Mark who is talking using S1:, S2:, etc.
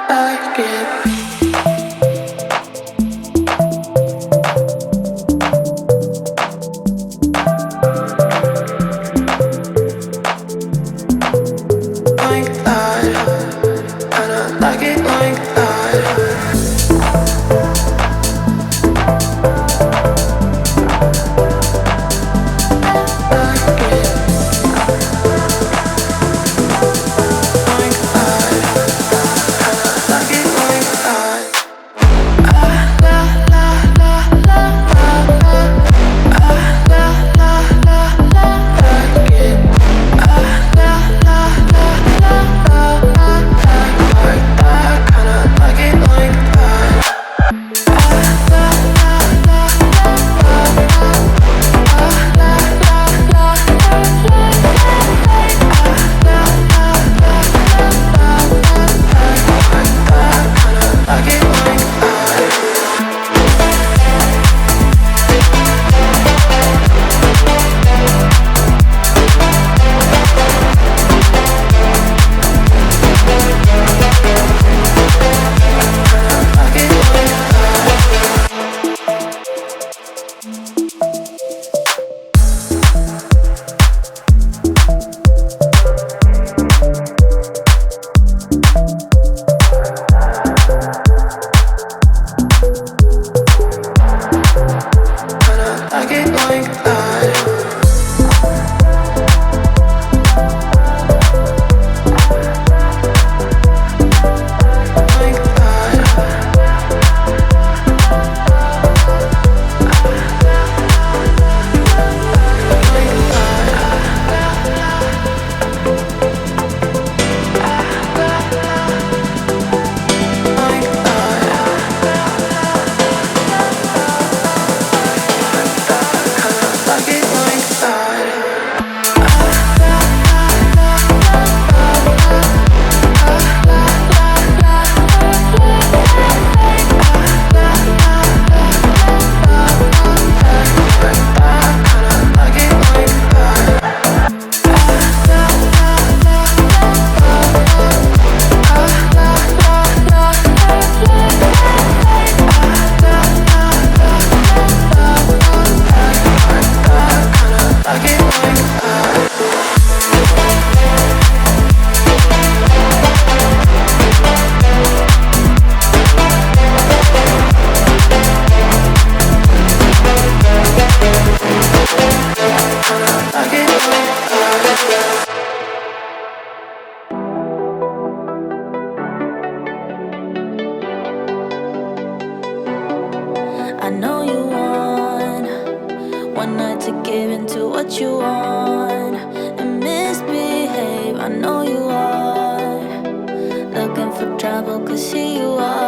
S1: like it. Like that, kinda like it like that. Like it, like that, kinda like it like that. Ah la la la la la la. Ah la la la la like it. Ah la la la la la la like that, kinda like it like that. Ah la la la la la la. Ah la la la la la la. Ah la la la la la la like that, kinda like it like that. Like it like that. Kinda like it like that. Like that. Like that. Like that. Like it like that. Like it like that. Like it like that. Like it like that.
S2: I know you want one night to give into what you want and misbehave. I know you are looking for trouble, 'cause here you are.